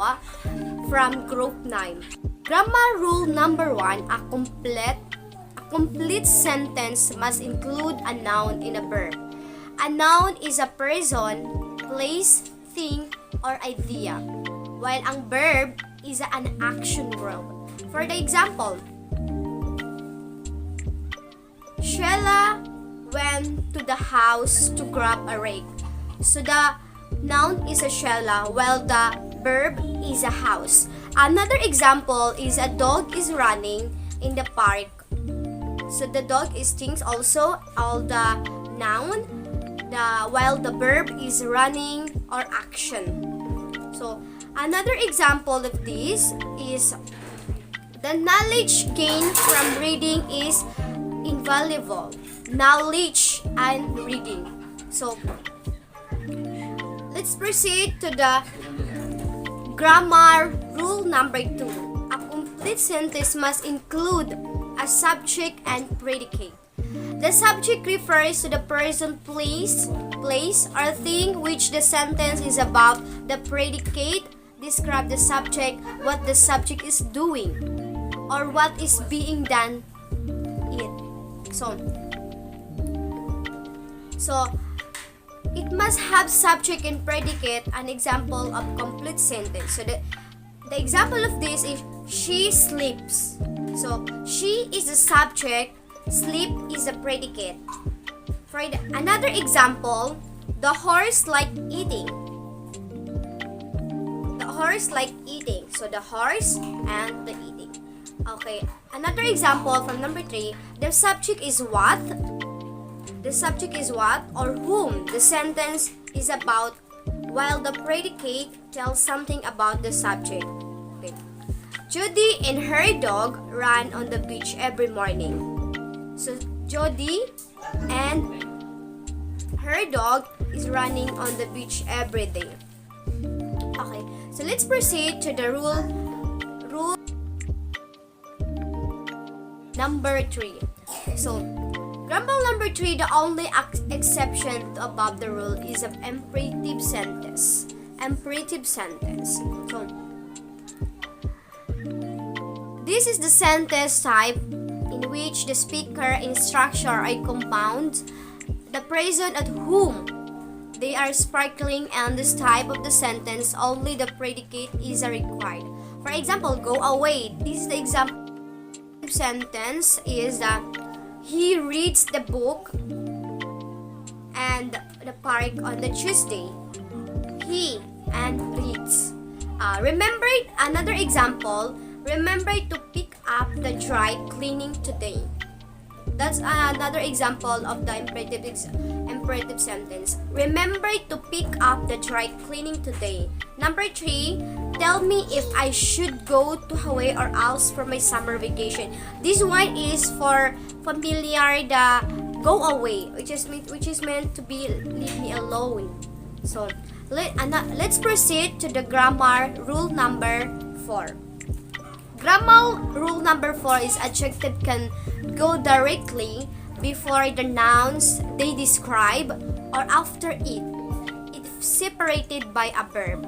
Noah from Group 9. Grammar rule number 1, a complete sentence must include a noun and a verb. A noun is a person, place, thing, or idea, while ang verb is an action verb. For the example, Sheila went to the house to grab a rake. So the noun is a Sheila, while the verb is a house. Another example is a dog is running in the park. So the dog is things also, all the noun, while the verb is running or action. So another example of this is the knowledge gained from reading is invaluable. Knowledge and reading. So let's proceed to the grammar rule number 2. A complete sentence must include a subject and predicate. The subject refers to the person, place, or thing which the sentence is about. The predicate describes the subject, what the subject is doing, or what is being done it. So it must have subject and predicate, an example of complete sentence. So the example of this is she sleeps. So she is the subject, sleep is the predicate. For another example, the horse like eating. The horse like eating. So the horse and the eating. Okay, another example from number 3, the subject is what? The subject is what or whom the sentence is about, while the predicate tells something about the subject. Okay. Judy and her dog run on the beach every morning. So Judy and her dog is running on the beach every day. Okay, so let's proceed to the rule number 3. So grammar number 3, the only exception to above the rule is an imperative sentence. Imperative sentence. So, this is the sentence type in which the speaker and structure are compound. The person at whom they are sparkling, and this type of the sentence only the predicate is required. For example, go away. This is the example sentence is that he reads the book and the park on the Tuesday. He and reads. Remember another example. Remember to pick up the dry cleaning today. That's another example of the imperative sentence. Remember to pick up the dry cleaning today. Number 3, tell me if I should go to Hawaii or else for my summer vacation. This one is for familiar, the go away, which is meant to be leave me alone. So let's proceed to the grammar rule number 4. Grammar rule number 4 is adjective can go directly before the nouns they describe or after it, if separated by a verb.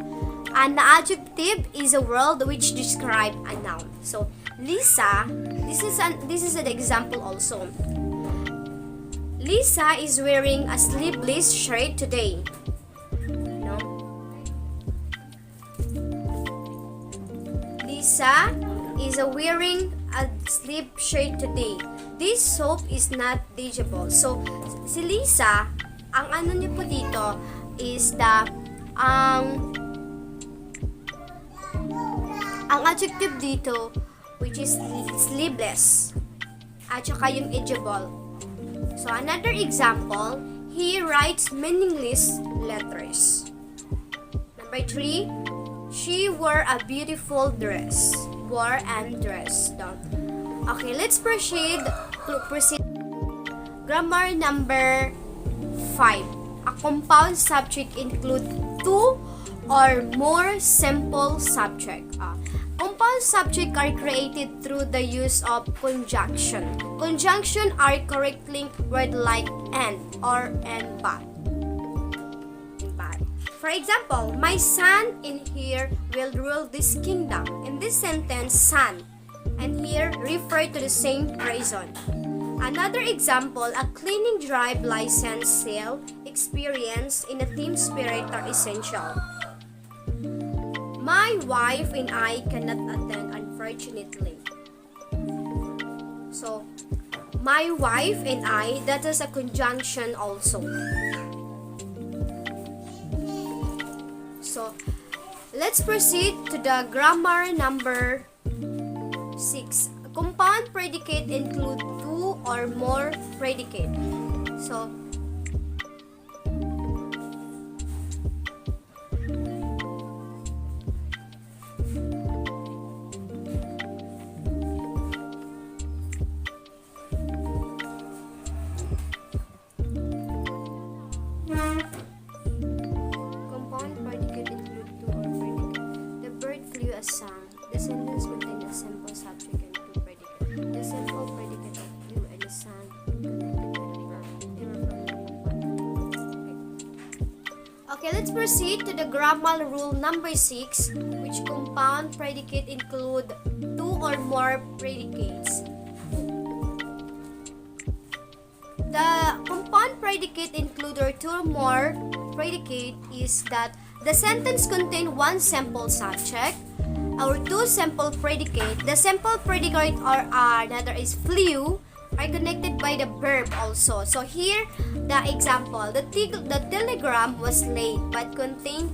An adjective is a word which describes a noun. So Lisa, this is an example also. Lisa is wearing a sleeveless shirt today. No? Lisa is wearing a sleeve shirt today. This soap is not legible. So si Lisa, ang ano niyo po dito is ang adjective dito which is sleeveless at saka yung legible. So another example, he writes meaningless letters. Number 3, she wore a beautiful dress. Wore and dress. Okay, let's proceed. Grammar number 5. A compound subject include 2 or more simple subject. Compound subjects are created through the use of conjunction. Conjunction are correctly word like and, or, and, but. For example, my son in here will rule this kingdom. In this sentence, son and here refer to the same person. Another example, a cleaning drive license sale experience in a team spirit are essential. My wife and I cannot attend, unfortunately. So, my wife and I, that is a conjunction also. So, let's proceed to the grammar number 6. Compound predicate include two or more predicate. So, compound predicate include two or predicate. The bird flew a song. The sentence contains a simple subject and two predicate. The simple predicate of flew and the song connected with the verb. They were from the compound. Okay, let's proceed to the grammar rule number 6, which compound predicate include two or more predicates. The compound predicate include or two or more predicate is that the sentence contain one simple subject or two simple predicate. The simple predicate or another is flew are connected by the verb also. So here the example, the telegram was late but contained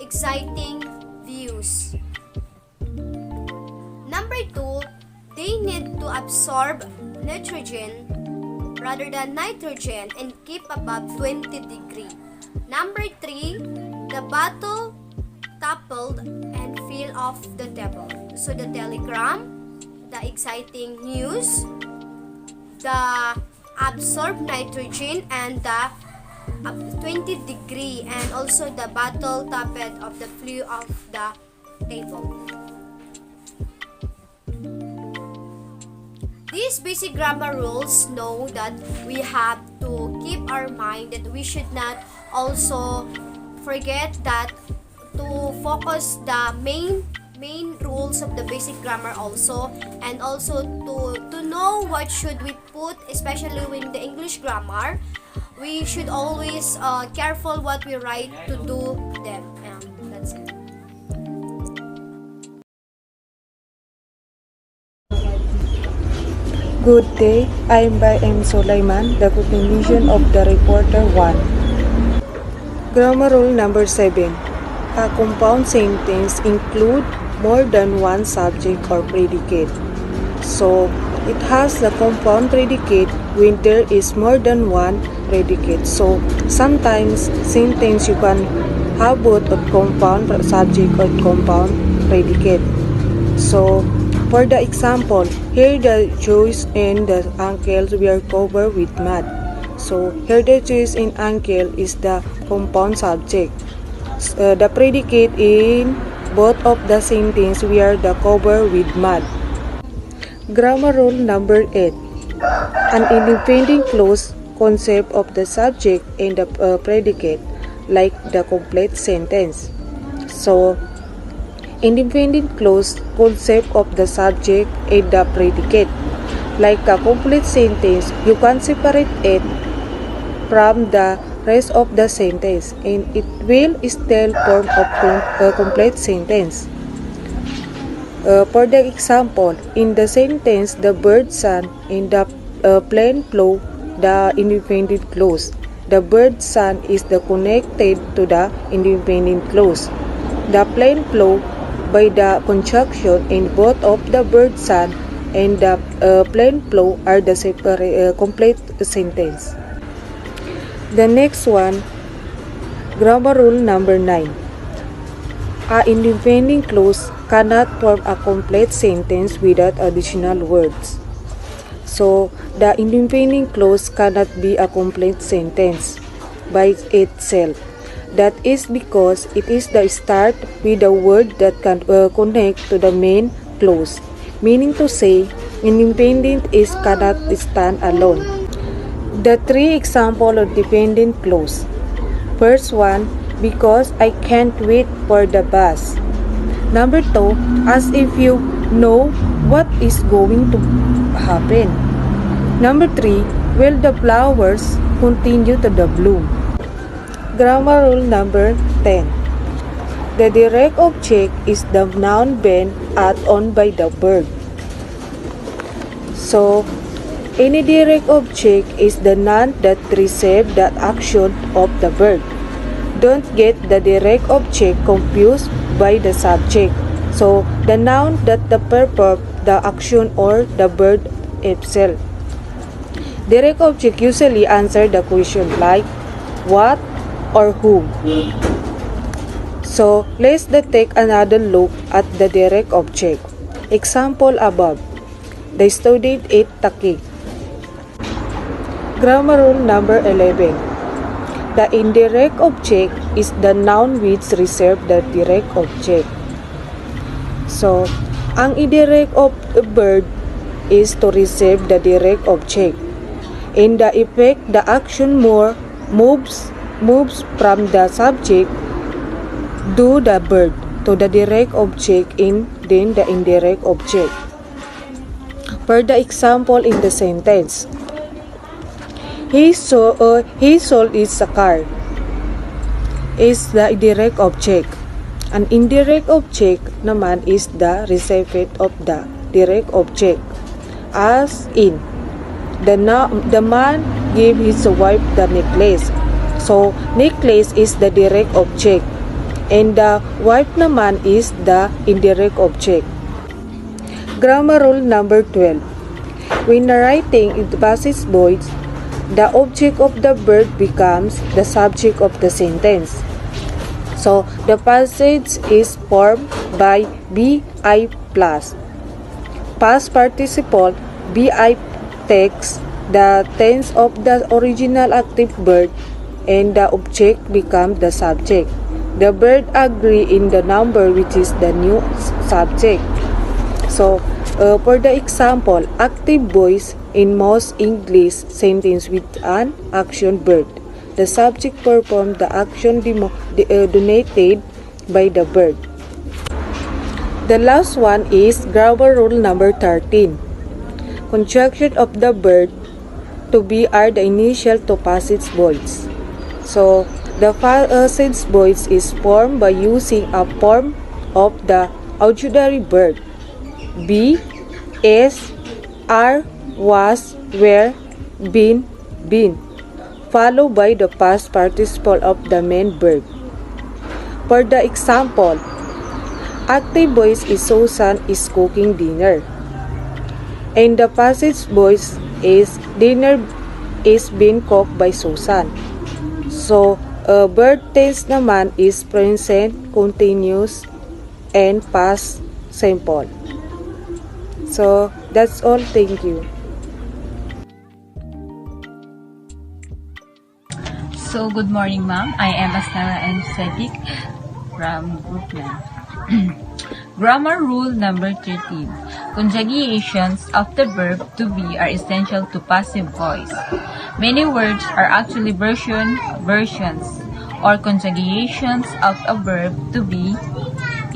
exciting views. Number 2, they need to absorb nitrogen rather than nitrogen and keep above 20 degrees. Number 3, the bottle toppled and fell off the table. So the telegram, the exciting news, the absorbed nitrogen, and the 20 degree, and also the bottle toppled of the flew off the table. These basic grammar rules know that we have to keep our mind that we should not also forget that to focus the main rules of the basic grammar also, and also to know what should we put, especially in the English grammar. We should always careful what we write to do them. That's it. Good day, I'm by M. Sulaiman, the conclusion of the reporter 1. Grammar rule number 7. A compound sentence include more than one subject or predicate. So, it has the compound predicate when there is more than one predicate. So, sometimes sentence you can have both a compound subject or compound predicate. So, for the example, here the Jews and the uncles were covered with mud. So here the Jews and uncle is the compound subject. The predicate in both of the sentence were the covered with mud. Grammar rule number 8. An independent clause concept of the subject and the predicate, like the complete sentence. So independent clause concept of the subject and the predicate. Like a complete sentence, you can separate it from the rest of the sentence and it will still form a complete sentence. For the example, in the sentence, the bird sang in the plane flew, the independent clause. The bird sang is the connected to the independent clause. The plane flew by the conjunction in both of the bird sang and the plane flew are the separate complete sentence. The next one, grammar rule number 9. A independent clause cannot form a complete sentence without additional words. So, the independent clause cannot be a complete sentence by itself. That is because it is the start with a word that can connect to the main clause. Meaning to say, independent is cannot stand alone. The three examples of dependent clause. First one, because I can't wait for the bus. Number 2, as if you know what is going to happen. Number 3, will the flowers continue to the bloom? Grammar rule number 10. The direct object is the noun been added on by the verb. So, any direct object is the noun that receives the action of the verb. Don't get the direct object confused by the subject. So, the noun that the perform the action or the verb itself. Direct object usually answer the question like what or whom. So, let's take another look at the direct object. Example above. The student ate the cake. Grammar rule number 11. The indirect object is the noun which receives the direct object. So, ang indirect of a verb is to receive the direct object. In the effect, the action moves from the subject to the verb to the direct object in then the indirect object. For the example in the sentence, he sold his car is the direct object. An indirect object naman is the recipient of the direct object. As in, the man gave his wife the necklace. So, necklace is the direct object. And the wife naman is the indirect object. Grammar rule number 12. When writing in the passive voice, the object of the verb becomes the subject of the sentence. So, the passage is formed by BI plus. Past participle BI takes the tense of the original active verb and the object becomes the subject. The verb agree in the number which is the new subject. So, for the example, active voice in most English sentence with an action verb. The subject performs the action denoted by the verb. The last one is grammar rule number 13. Conjunction of the verb to be are the initial to passive voice. So, the passive voice is formed by using a form of the auxiliary verb. Be, is, are, was, were, been, followed by the past participle of the main verb. For the example, active voice is Susan is cooking dinner. And the passive voice is dinner is being cooked by Susan. So, verb tense naman is present, continuous, and past simple. So, that's all. Thank you. So, good morning, ma'am. I am Astara and Sadiq from Group 9. Grammar rule number 13. Conjugations of the verb to be are essential to passive voice. Many words are actually versions or conjugations of a verb to be,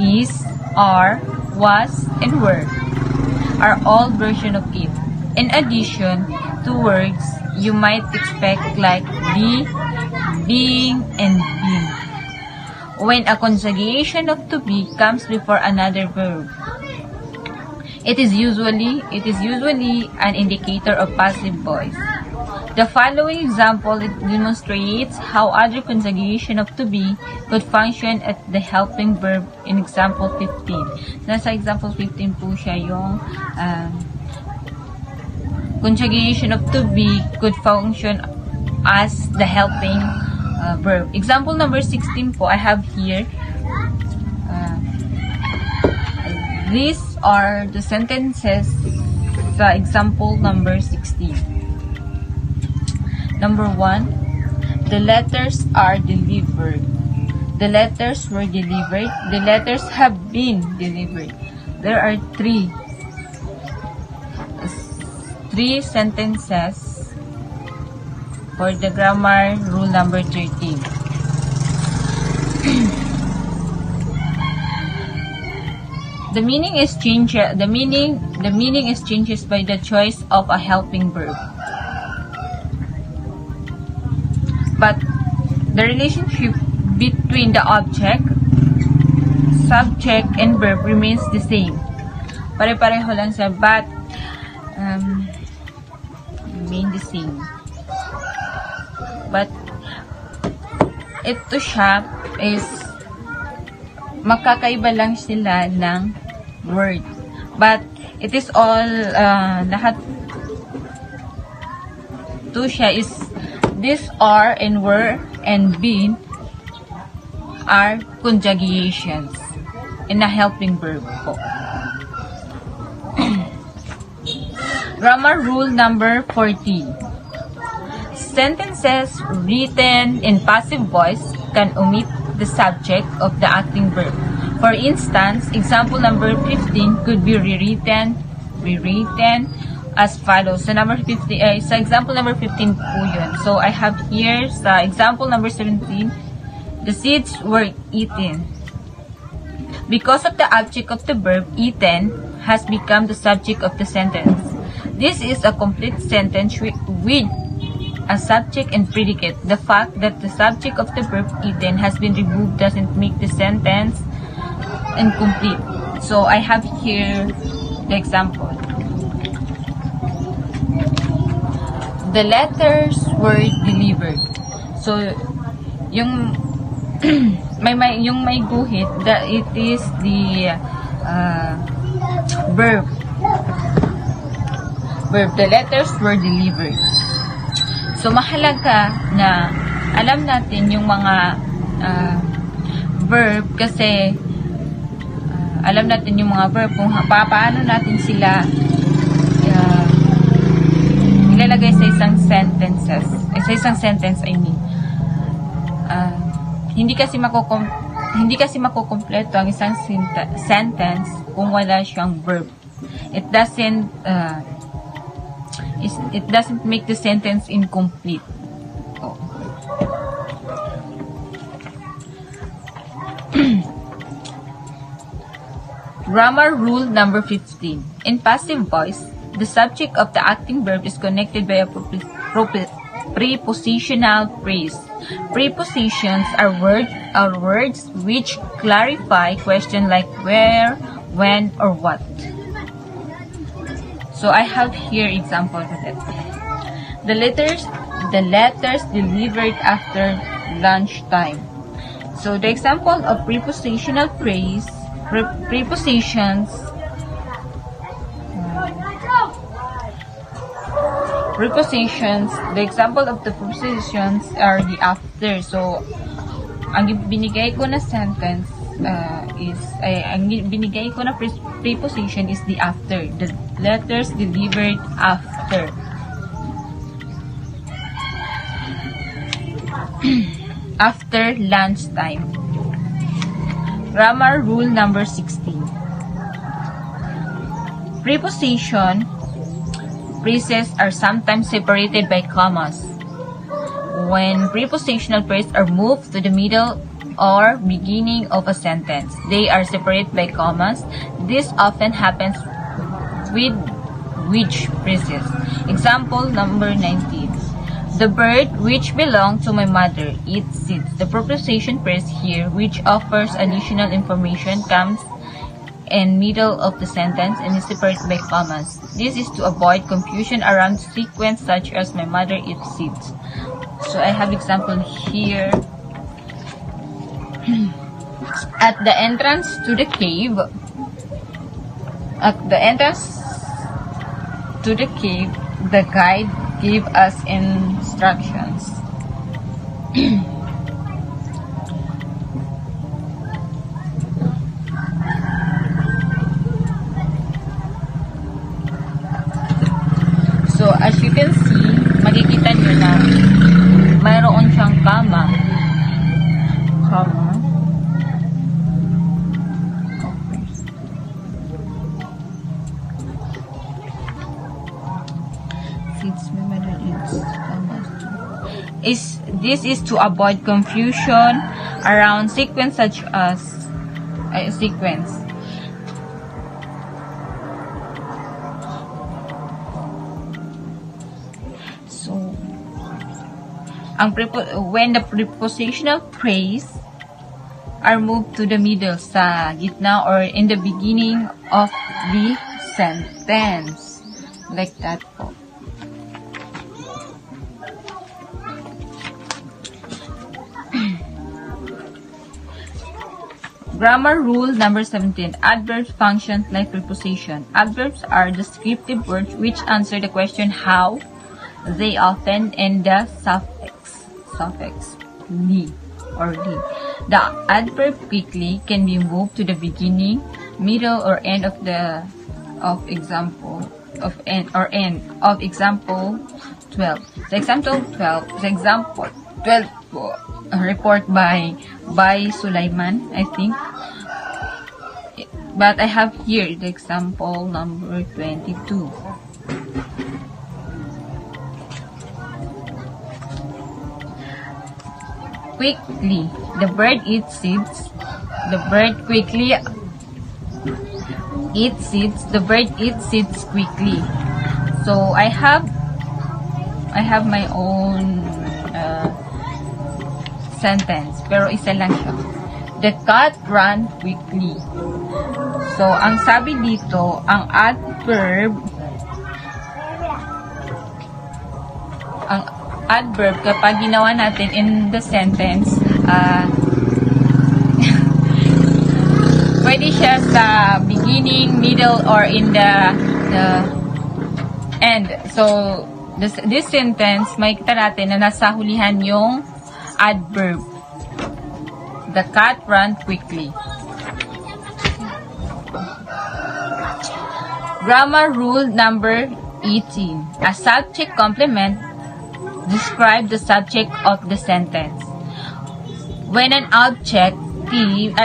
is, are, was, and were are all versions of it. In addition to words you might expect like be, being, and been. When a conjugation of to be comes before another verb, it is usually an indicator of passive voice. The following example demonstrates how other conjugation of to be could function at the helping verb in example 15. Nasa example 15 po siya yung conjugation of to be could function as the helping verb. Example number 16 po I have here. These are the sentences sa example number 16. Number 1, the letters are delivered. The letters were delivered. The letters have been delivered. There are three sentences for the grammar rule number 13. The meaning is changes by the choice of a helping verb. But the relationship between the object, subject, and verb remains the same. Pare-pareho lang sa but remain the same. But ito siya is magkakaiba lang sila ng word. But it is all lahat to siya is this are and were and been are conjugations in a helping verb po. Grammar rule number 14. Sentences written in passive voice can omit the subject of the acting verb. For instance, example number 15 could be rewritten as follows. Sa example number 15 po yun. So, I have here sa example number 17, the seeds were eaten. Because of the object of the verb, eaten, has become the subject of the sentence. This is a complete sentence with a subject and predicate. The fact that the subject of the verb eaten has been removed doesn't make the sentence incomplete. So, I have here the example. The letters were delivered. So, yung yung may guhit, it is the verb. The letters were delivered. So, mahalaga na alam natin yung mga verb kasi alam natin yung mga verb kung paano natin sila ilalagay sa isang sentence, I mean. Hindi kasi makukumpleto ang isang sentence kung wala siyang verb. It doesn't make the sentence incomplete. Oh. Grammar rule number 15. In passive voice, the subject of the acting verb is connected by a prepositional phrase. Prepositions are words which clarify questions like where, when, or what. So I have here examples of it. The letters delivered after lunchtime. So the example of prepositional phrase, prepositions the example of the prepositions are the after. So ang binigay ko na sentence ang binigay ko na preposition is the after. The letters delivered after. After lunchtime. Grammar rule number 16. Phrases are sometimes separated by commas. When prepositional phrases are moved to the middle or beginning of a sentence, they are separated by commas. This often happens with which phrases. Example number 19. The bird which belonged to my mother eats seeds. The preposition phrase here, which offers additional information, comes in middle of the sentence and is separated by commas. This is to avoid confusion around sequence such as my mother eats seeds. So I have example here. At the entrance to the cave, the guide gave us instructions. So, as you can see, makikita nyo na mayroon siyang comma. This is to avoid confusion around sequence such as sequence. when the prepositional phrase are moved to the middle, sa gitna or in the beginning of the sentence. Like that po. Grammar rule number 17. Adverbs function like preposition. Adverbs are descriptive words which answer the question how. They often end the suffix li or li. The adverb quickly can be moved to the beginning, middle, or end of example 12. The example 12 po, report by Sulaiman, I think. But I have here the example number 22. Quickly, the bird eats seeds. The bird quickly eats seeds. The bird eats seeds quickly. So I have my own sentence, pero isa lang siya. The cat ran quickly. So ang sabi dito, ang adverb kapag ginawa natin in the sentence, pwede siya sa beginning, middle, or in the end. So, this sentence, makikita natin na nasa hulihan yung adverb. The cat ran quickly. Grammar rule number 18. A subject complement describe the subject of the sentence. When an adjective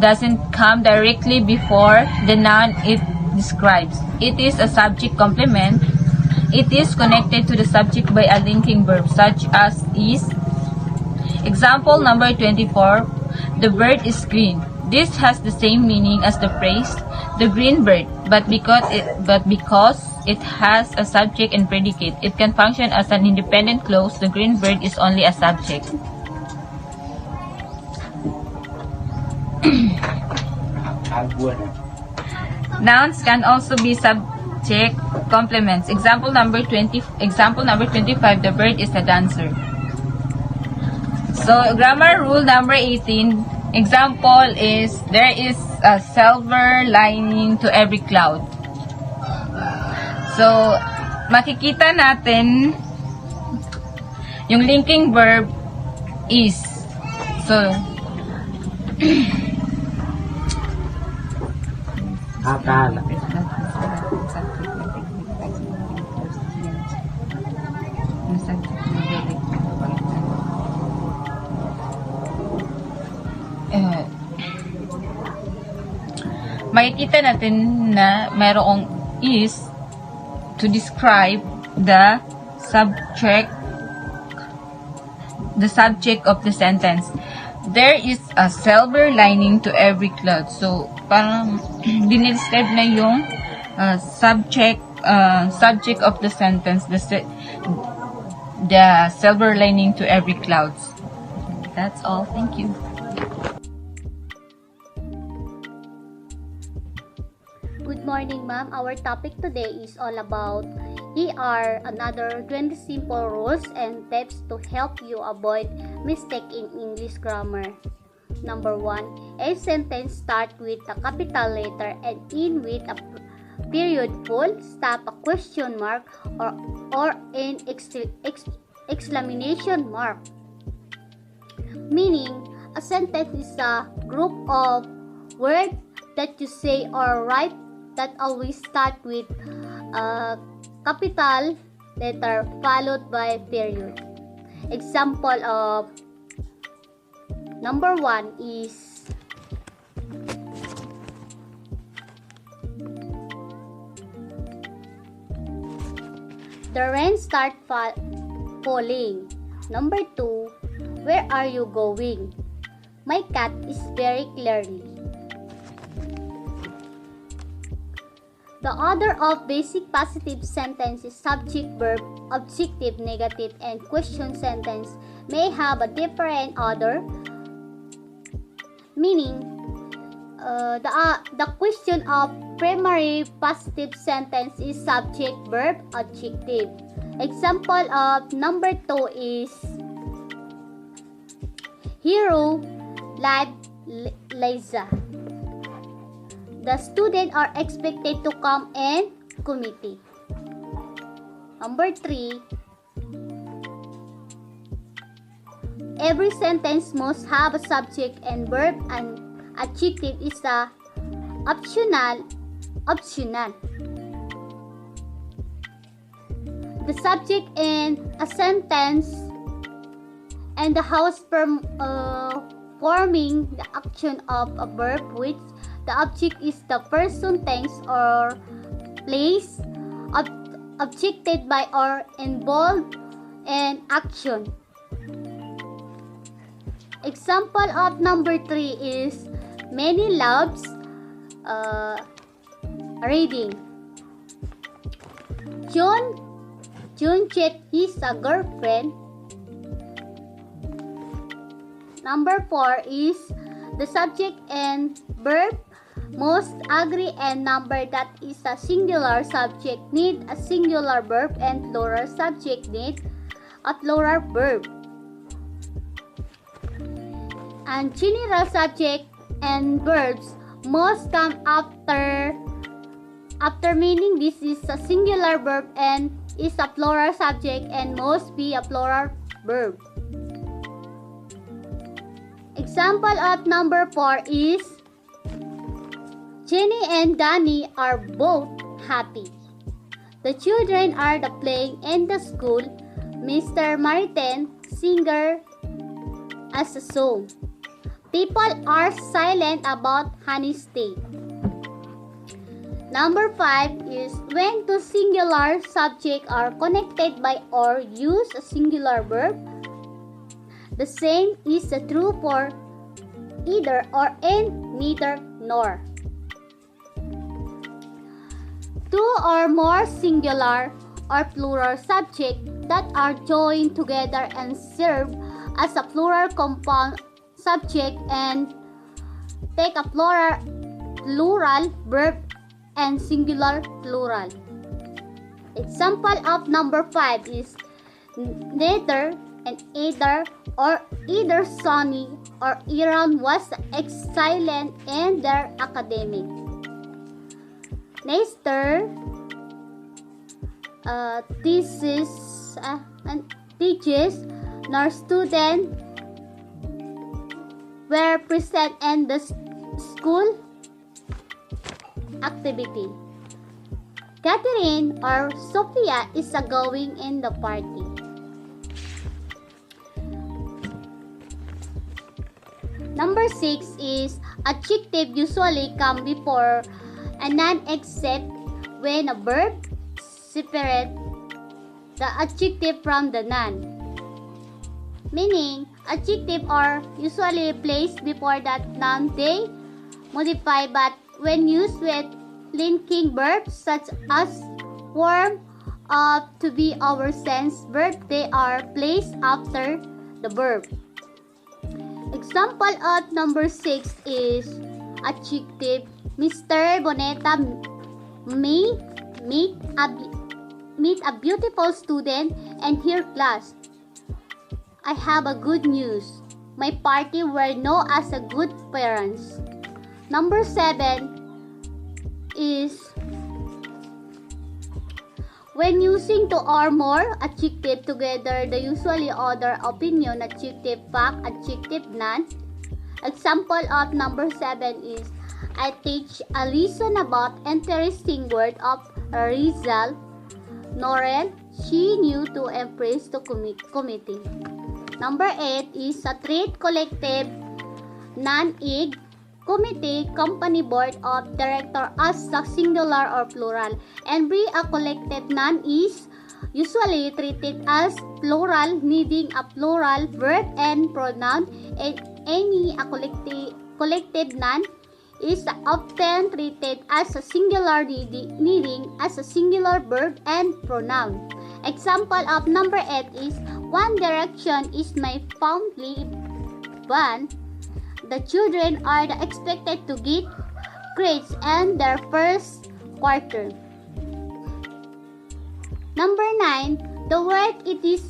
doesn't come directly before the noun it describes, it is a subject complement. It is connected to the subject by a linking verb such as is. Example number 24. The bird is green. This has the same meaning as the phrase the green bird, but because it has a subject and predicate, it can function as an independent clause. The green bird is only a subject. Nouns can also be subject complements. Example number 25. The bird is a dancer. So grammar rule number 18. Example is there is a silver lining to every cloud. So, makikita natin yung linking verb is. So, akala. Makikita natin na mayroong is to describe the subject of the sentence. There is a silver lining to every cloud. So, parang dinidescribe na yung subject of the sentence, the silver lining to every cloud. That's all. Thank you. Good morning, ma'am. Our topic today is all about another 20 simple rules and tips to help you avoid mistake in English grammar. Number 1, a sentence start with a capital letter and end with a period, full stop, a question mark, or an exclamation mark. Meaning, a sentence is a group of words that you say or write that always start with a capital letter followed by period. Example of number 1 is the rain start falling. Number 2, where are you going? My cat is very clearly. The order of basic positive sentence is subject, verb, objective, negative, and question sentence may have a different order, meaning the question of primary positive sentence is subject, verb, adjective. Example of number 2 is Hero liked Liza. The students are expected to come in committee. Number 3, every sentence must have a subject and verb, and adjective is the optional. The subject in a sentence and the house forming the action of a verb, which the object is the person, things, or place objected by or involved in action. Example of number 3 is many loves reading. John cheated his girlfriend. Number 4 is the subject and verb must agree, and number that is a singular subject need a singular verb and plural subject need a plural verb. And general subject and verbs must come after meaning this is a singular verb and is a plural subject and must be a plural verb. Example of number 4 is Jenny and Danny are both happy. The children are playing in the school. Mr. Martin singer as a song. People are silent about Honey's day. Number 5 is when two singular subjects are connected by or use a singular verb. The same is true for either or and neither nor. Two or more singular or plural subjects that are joined together and serve as a plural compound subject and take a plural verb and singular plural. Example of number 5 is neither and either or either Sonny or Iran was excellent in their academic. Neither teachers nor students were present in the school activity. Catherine or Sophia is going in the party. Number 6 is adjective usually come before a noun except when a verb separates the adjective from the noun. Meaning, adjective are usually placed before that noun they modify, but when used with linking verbs such as form of to be or sense verb, they are placed after the verb. Example of number 6 is adjective. Mr. Boneta meet a beautiful student in her class. I have a good news. My party were known as a good parents. Number 7 is when using two or more adjective together, the usually order opinion, adjective, fact, adjective, none. Example of number 7 is I teach a lesson about interesting word of Rizal. Norel, she knew to embrace the committee. Number 8 is a treat collective non-ig committee, company, board of director as a singular or plural, and be a collective noun is usually treated as plural, needing a plural verb and pronoun, and any a collective noun is often treated as a singular needing as a singular verb and pronoun. Example of number 8 is One Direction is my family band. The children are expected to get grades in their first quarter. Number 9, the word it is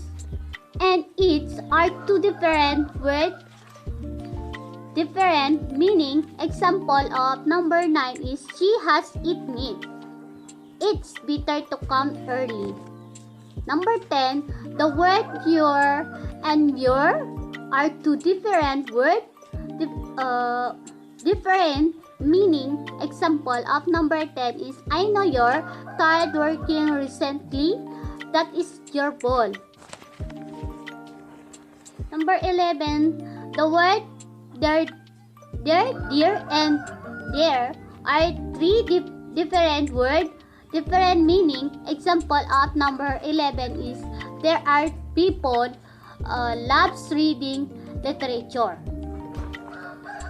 and its are two different words, different meaning. Example of number 9 is she has eaten it. It's better to come early. Number 10, the word your and your are two different words, different meaning. Example of number 10 is I know you're tired working recently. That is your ball. Number 11, the word there, dear, and there are three different words, different meaning. Example of number 11 is there are people loves reading literature.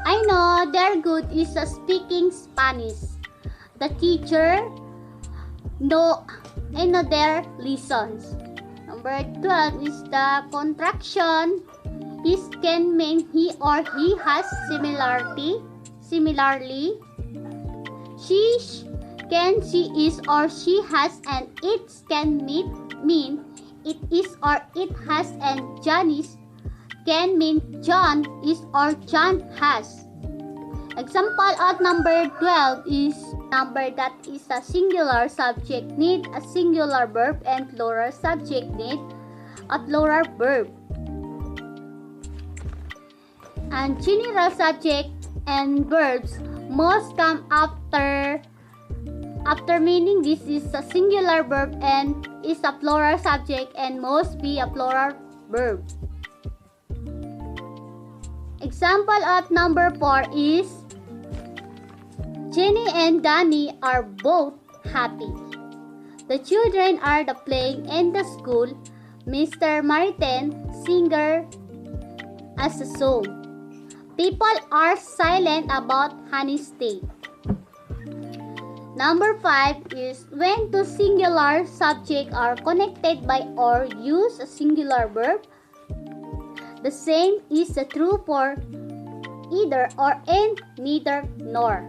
I know they're good is speaking Spanish. The teacher I know their lessons. Number 12 is the contraction. His can mean he or he has similarly. She is or she has, and it can mean it is or it has, and Janice can mean John is or John has. Example of number 12 is number that is a singular subject need a singular verb and plural subject need a plural verb. And general subject and verbs must come after meaning this is a singular verb and is a plural subject and must be a plural verb. Example of number 4 is Jenny and Danny are both happy. The children are playing in the school. Mr. Martin singer as a song. People are silent about Honey's day. Number 5 is when two singular subjects are connected by or use a singular verb. The same is true for either or and neither nor.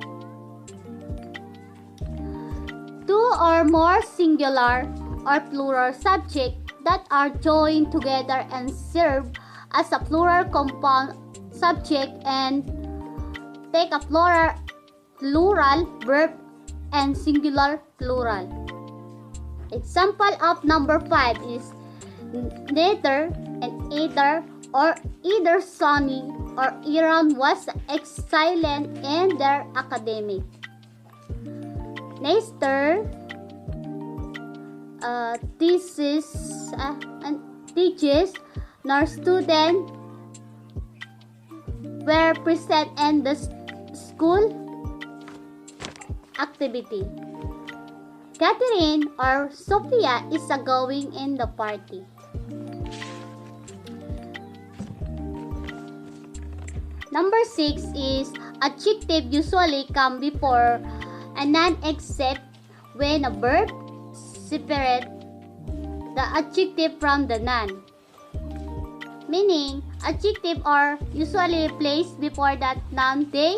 Two or more singular or plural subjects that are joined together and serve as a plural compound subject and take a plural verb and singular plural. Example of number 5 is neither and either or either Sonny or Iran was excellent in their academic. Neither teachers nor students were present in the school activity. Catherine or Sophia is going in the party. Number 6 is adjective usually come before a noun except when a verb separates the adjective from the noun. Meaning, adjectives are usually placed before that noun they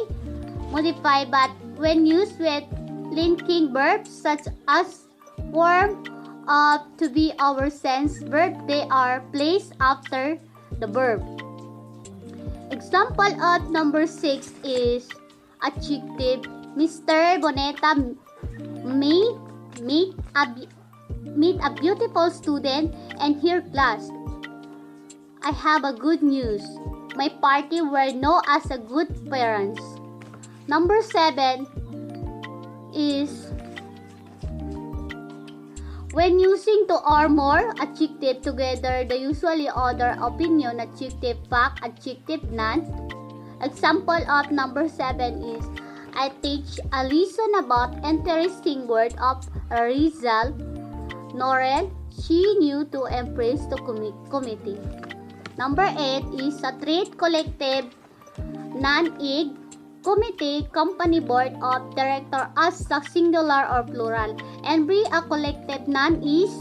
modify, but when used with linking verbs such as form of to be our sense verb, they are placed after the verb. Example of number 6 is adjective Mr. Boneta meet a beautiful student in her class. I have a good news. My party were known as a good parents. Number 7 is when using two or more adjective together, the usually order opinion, adjective fact, adjective none. Example of number 7 is I teach a lesson about interesting word of Rizal. Norel, she knew to impress the committee. Number 8 is a trait collective non-ig committee, company, board of director as a singular or plural. And be a collective noun is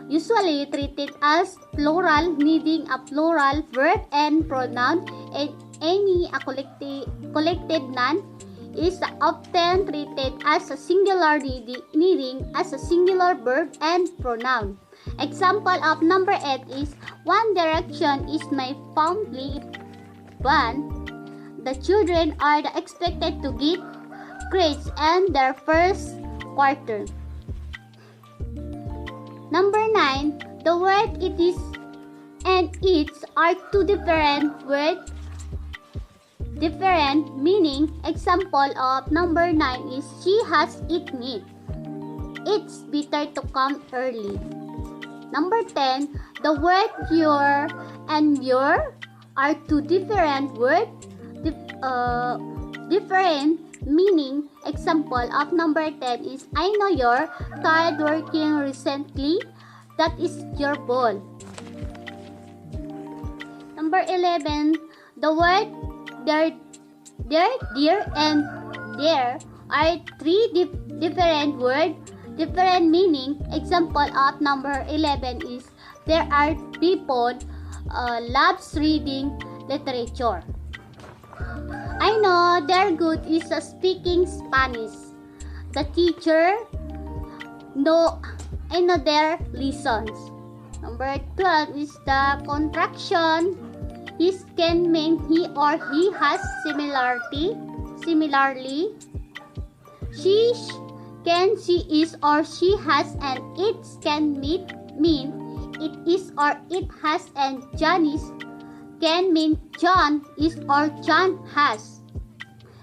usually treated as plural, needing a plural verb and pronoun, and any a collective noun is often treated as a singular, needing as a singular verb and pronoun. Example of number 8 is One Direction is my family band. The children are expected to get grades in their first quarter. Number 9, the word it is and its are two different words, different meaning. Example of number 9 is she has eaten it. It's better to come early. Number 10, the word your and your are two different words, different meaning. Example of number 10 is I know you're tired working recently. That is your ball. Number 11, the word there, dear, and there are three different words, different meaning. Example of number 11 is there are people loves reading literature. I know they're good is speaking Spanish. The teacher I know their lessons. Number 12 is the contraction. His can mean he or he has similarly. She can, she is or she has, and it can mean it is or it has, and John is can mean John is or John has.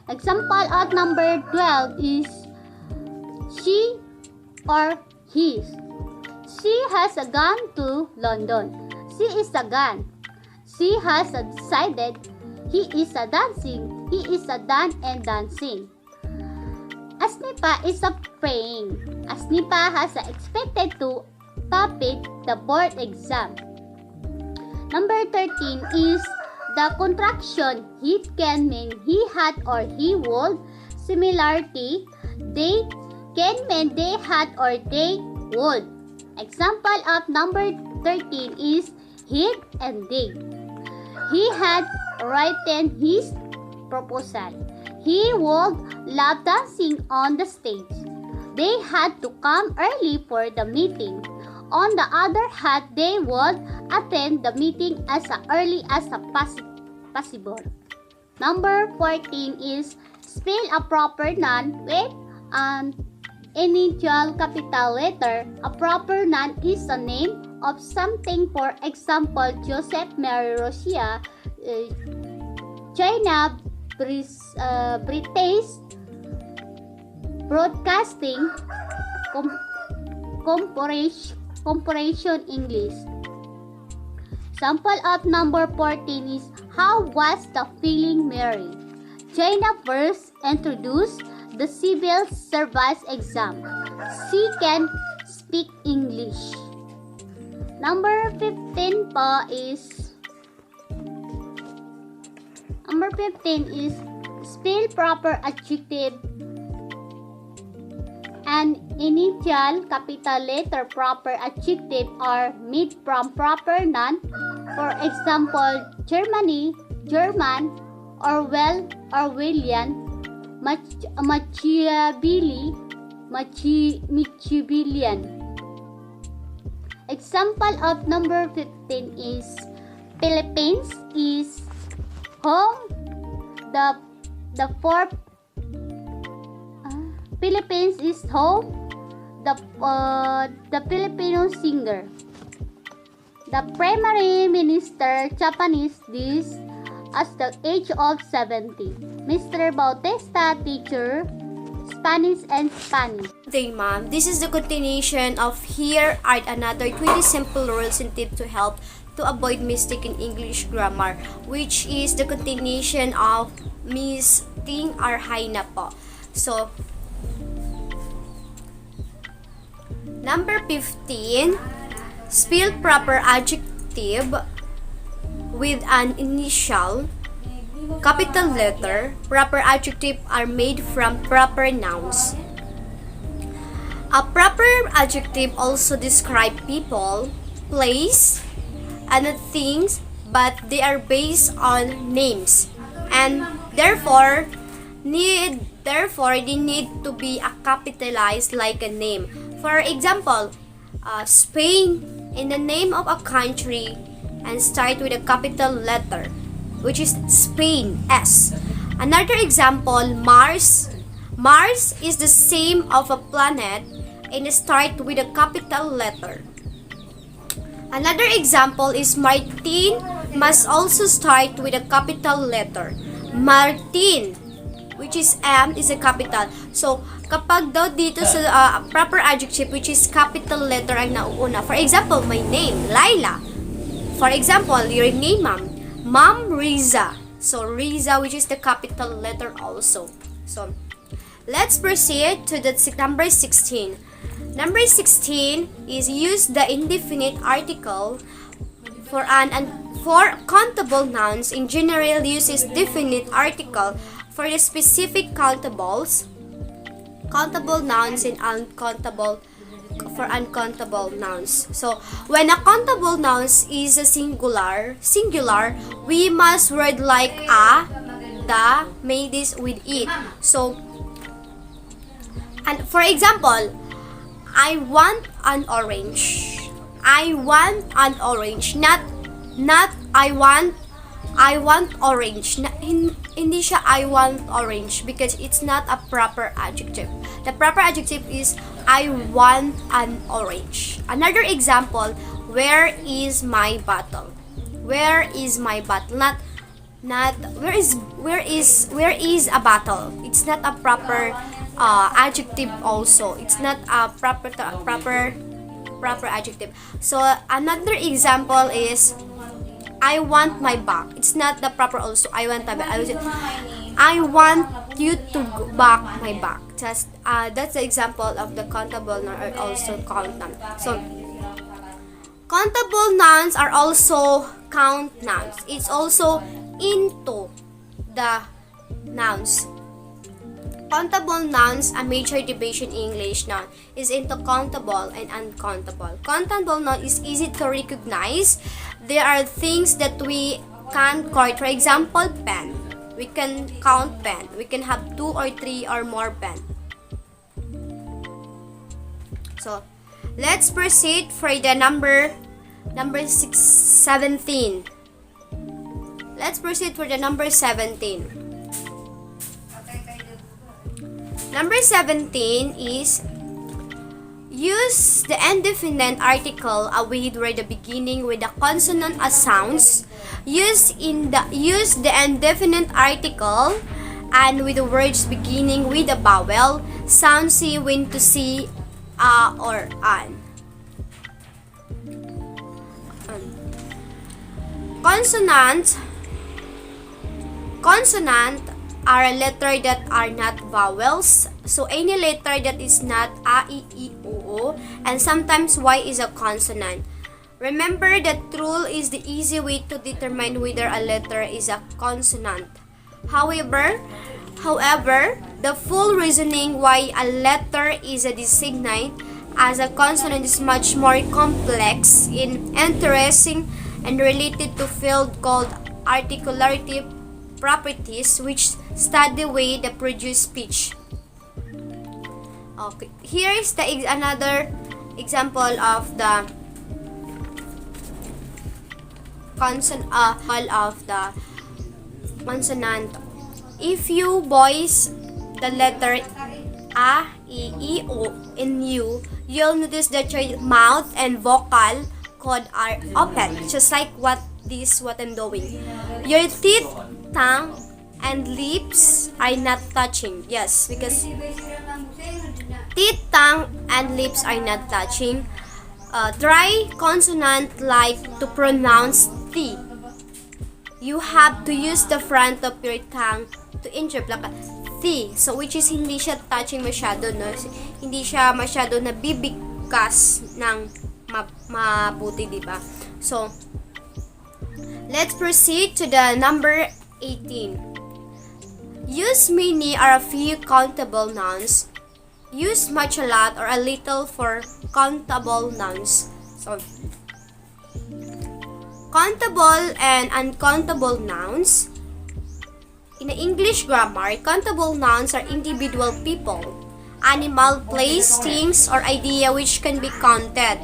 Example of number 12 is she or his. She has gone to London. She is a gun. She has decided. He is a dancing. He is a done and dancing. Asnipa is a praying. Asnipa has expected to topic the board exam. Number 13 is the contraction. He can mean he had or he would. Similarity, they can mean they had or they would. Example of number 13 is he and they. He had written his proposal. He would love dancing on the stage. They had to come early for the meeting. On the other hand, they would attend the meeting as early as possible. Number 14 is spell a proper noun with an initial capital letter. A proper noun is a name of something. For example, Joseph, Mary, Russia, China, British Broadcasting Corporation, English. Sample of number 14 is how was the feeling, Mary? China first introduced the civil service exam. She can speak English. Number 15 is spell proper adjective and initial capital letter proper adjective are made from proper noun. For example, Germany, German, Orwell, Orwellian, Machiavellian. Example of number 15 is Philippines is home. Philippines is home the Filipino singer. The primary minister Japanese this at the age of 70. Mr. Bautista, teacher, Spanish and Spanish. Day, ma'am. This is the continuation of here are another 20 simple rules and tips to help to avoid mistake in English grammar, which is the continuation of Miss Ting Arhaina po. So, number 15, spell proper adjective with an initial capital letter. Proper adjective are made from proper nouns. A proper adjective also describe people, place, and things, but they are based on names, and therefore they need to be capitalized like a name. For example, Spain in the name of a country and start with a capital letter, which is Spain, S. Another example, Mars. Mars is the same of a planet and start with a capital letter. Another example is Martin must also start with a capital letter. Martin, which is M, is a capital. So, kapag daw dito sa proper adjective, which is capital letter ang nauuna. For example, my name, Laila. For example, your name, Ma'am. Ma'am Riza. So, Riza, which is the capital letter also. So, let's proceed to the number 16. Number 16 is use the indefinite article for countable nouns. In general, uses definite article for the specific countable nouns and uncountable nouns. So, when a countable nouns is a singular, we must word like a, the, made this with it. So, and for example, I want an orange. I want an orange. Not I want orange. Hindi siya I want orange because it's not a proper adjective. The proper adjective is I want an orange. Another example, where is my bottle? Where is my bottle? Not where is a bottle? It's not a proper adjective also. It's not a proper adjective. So another example is I want my bag. It's not the proper also. I want my bag. I want you to back my bag. Just that's the example of the countable noun or also count noun. So countable nouns are also count nouns. It's also into the nouns. Countable nouns, a major division in English noun, is into countable and uncountable. Countable noun is easy to recognize. There are things that we can count. For example, pen. We can count pen. We can have 2 or 3 or more pen. So, let's proceed for the number 17. Let's proceed for the number 17. Number 17 is use the indefinite article, a word where the beginning with the consonant as sounds. Use the indefinite article and with the words beginning with a vowel. Sound C when to see a or an. Consonant are a letter that are not vowels. So any letter that is not a, e, o, and sometimes y is a consonant. Remember that rule is the easy way to determine whether a letter is a consonant. However, the full reasoning why a letter is a designate as a consonant is much more complex, interesting, and related to field called articulative properties, which study the way they produce speech. Okay, here is another example of the consonant. If you voice the letter a, e, o in you, you'll notice that your mouth and vocal cord are open, just like what I'm doing. Your teeth, tongue, and lips are not touching. Yes, because teeth, tongue, and lips are not touching. Try consonant like to pronounce T. You have to use the front of your tongue to interpret T. So, which is hindi siya touching masyado, no? Hindi siya masyado nabibigkas ng mabuti, di ba? So, let's proceed to the number 18. Use many or a few countable nouns. Use much, a lot, or a little for countable nouns. So, countable and uncountable nouns. In the English grammar, countable nouns are individual people, animal, place, things, or idea which can be counted.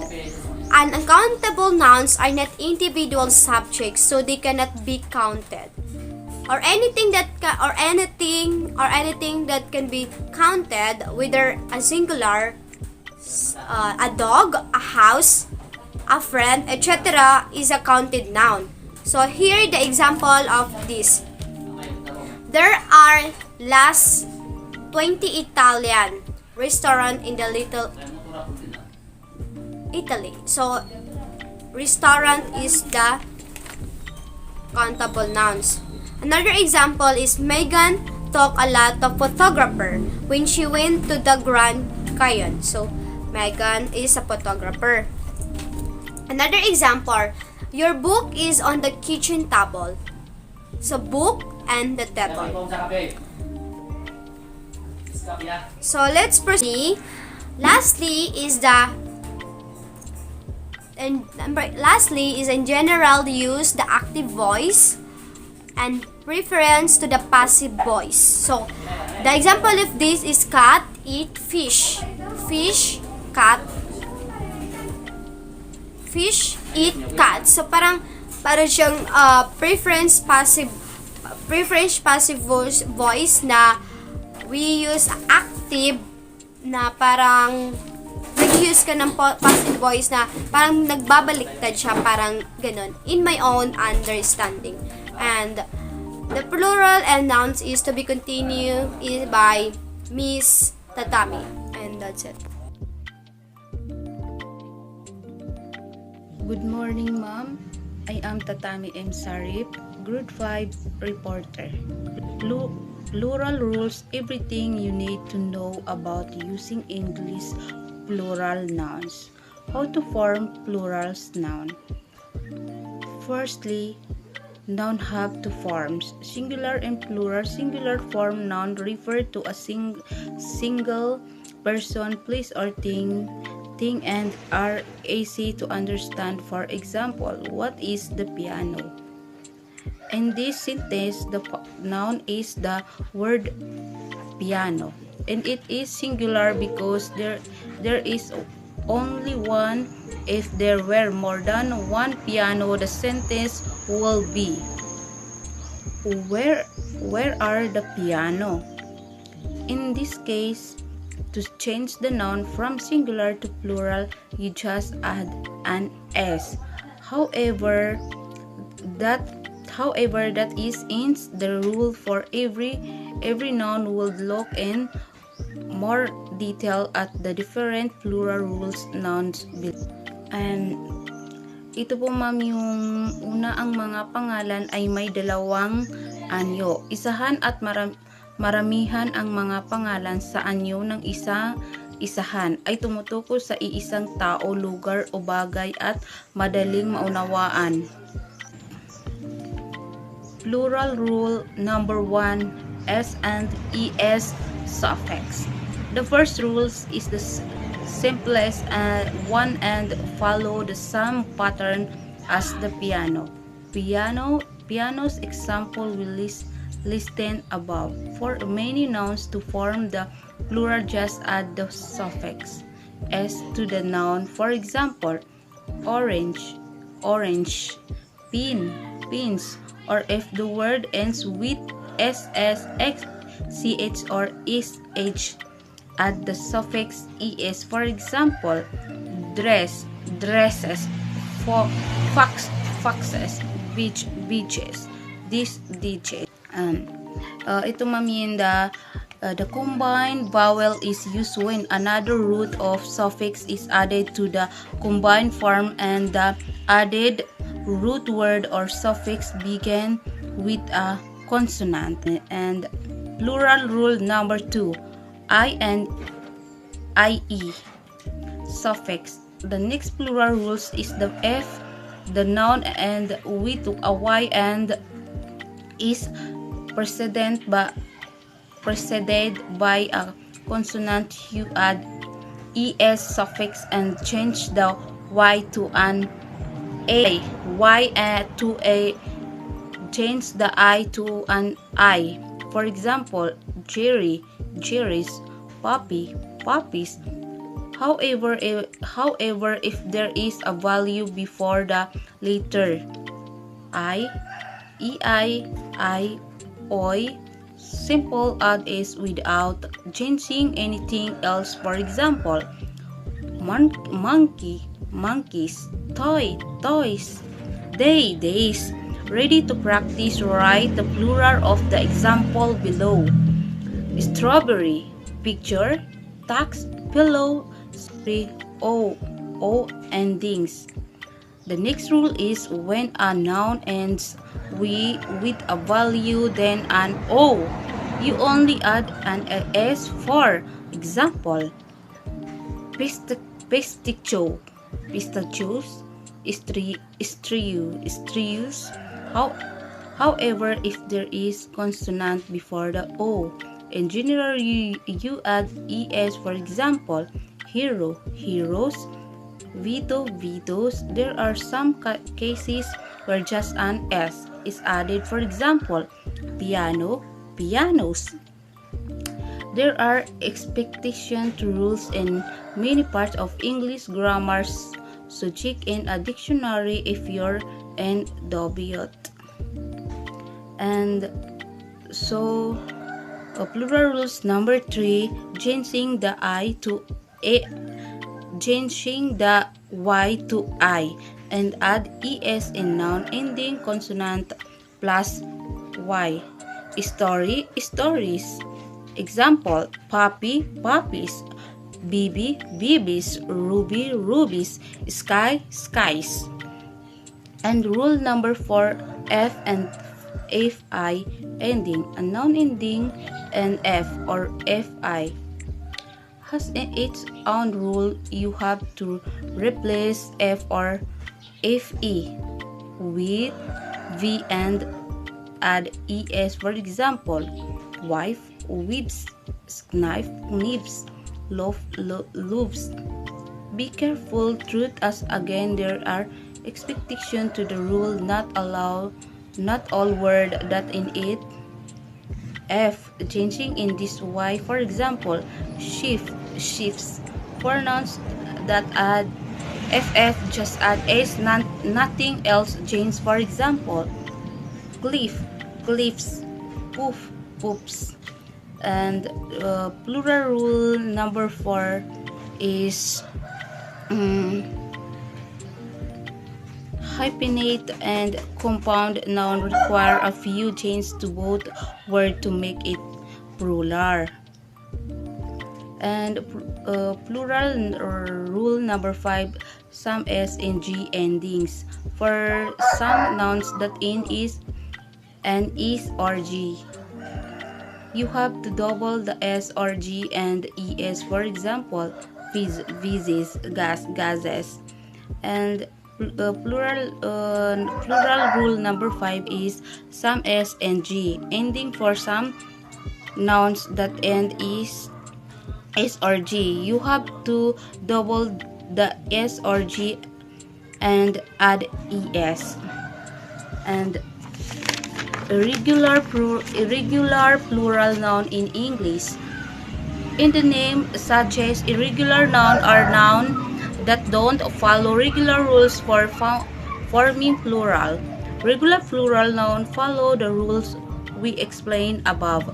And uncountable nouns are not individual subjects, so they cannot be counted. Or anything that can be counted, whether a singular, a dog, a house, a friend, etc., is a counted noun. So here the example of this. There are last 20 Italian restaurant in the Little Italy. So restaurant is the countable nouns. Another example is Megan talked a lot of photographer when she went to the Grand Canyon. So Megan is a photographer. Another example, your book is on the kitchen table. So book and the table. So let's proceed. Lastly is in general use the active voice and reference to the passive voice. So the example of this is cat eat fish. Fish, cat. Fish eat cat. So parang siyang preference passive voice na we use active na parang nag-use ka ng passive voice na parang nagbabaliktad siya, parang ganun, in my own understanding. And the plural and nouns is to be continued by Miss Tatami. And that's it. Good morning, Ma'am. I am Tatami M. Sarip, Grade 5 reporter. Plural rules, everything you need to know about using English plural nouns. How to form plural noun. Firstly, noun have two forms, singular and plural. Singular form noun refer to a single person, place, or thing and are easy to understand. For example, what is the piano? In this sentence, the noun is the word piano, and it is singular because there is only one. If there were more than one piano, the sentence will be, where are the piano? In this case, to change the noun from singular to plural, you just add an s. However, that is in the rule for every noun. Will look in more detail at the different plural rules nouns below. And ito po, ma'am, yung una, ang mga pangalan ay may dalawang anyo. Isahan at maramihan ang mga pangalan sa anyo ng isahan ay tumutukoy sa iisang tao, lugar o bagay at madaling maunawaan. Plural rule number 1, s and es suffix. The first rule is the simplest one and follow the same pattern as the piano. Piano's example will listed above. For many nouns to form the plural, just add the suffix s to the noun. For example, orange, pin, pins, or if the word ends with ss, ch, or sh, add the suffix es. For example, dress, dresses, fox, foxes, beach, beaches, ditches. Ito, ma'am, the combined vowel is used when another root of suffix is added to the combined form and the added root word or suffix begin with a consonant. And plural rule number 2, I and ie suffix. The next plural rules is the f, the noun, and with a y and is preceded by a consonant, you add es suffix and change the y to an a. To a, change the I to an I. For example, Jerry, Jerry's, puppy, puppies. However, if there is a value before the letter I, I, oi, simple add is without changing anything else. For example, monkey, monkeys, toy, toys, days. Ready to practice, write the plural of the example below. Strawberry, picture, tax, pillow, o endings. The next rule is when a noun ends with a value then an o, you only add an s. For example, pistachios, strius. However, if there is consonant before the o, in general you add es. For example, hero, heroes, veto, vetoes. There are some cases where just an s is added. For example, piano, pianos. There are expectation to rules in many parts of English grammar, so check in a dictionary if you're in doubt. And so, plural rules number 3, changing the I to a, changing the y to I, and add es in noun ending consonant plus y. Story, stories. Example, puppy, puppies, baby, babies, ruby, rubies, sky, skies. And rule number 4, f and fi ending, a noun ending and f or fi has its own rule. You have to replace f or fe with v and add es. For example, wife, weaves, knife, knives, loaves. Be careful, truth, as again there are expectations to the rule, not all word that in it f changing in this y. For example, shift, shifts. For nouns that add ff, just add s, nothing else change. For example, cliff, cliffs, poof, poops. And plural rule number 4 is hyphenate and compound noun require a few changes to both words to make it plural. And plural rule number 5, some s and g endings. For some nouns that end is an is or g, you have to double the s or g and es. For example, vises, gases. And plural rule number 5 is some s and g ending. For some nouns that end is s or g, you have to double the s or g and add es. And irregular plural noun in English. In the name suggests irregular noun are noun that don't follow regular rules for forming plural. Regular plural noun follow the rules we explained above.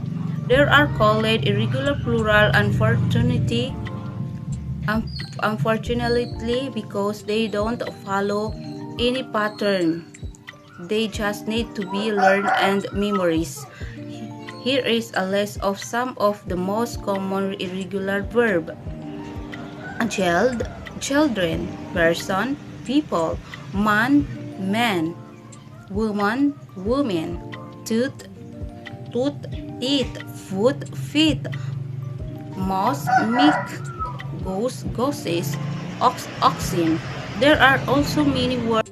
They are called irregular plural unfortunately because they don't follow any pattern. They just need to be learned and memorized. Here is a list of some of the most common irregular verbs. Child, children, person, people, man, man, woman, woman, tooth, teeth, foot, feet, mouse, milk, goose, gooses, oxen. There are also many words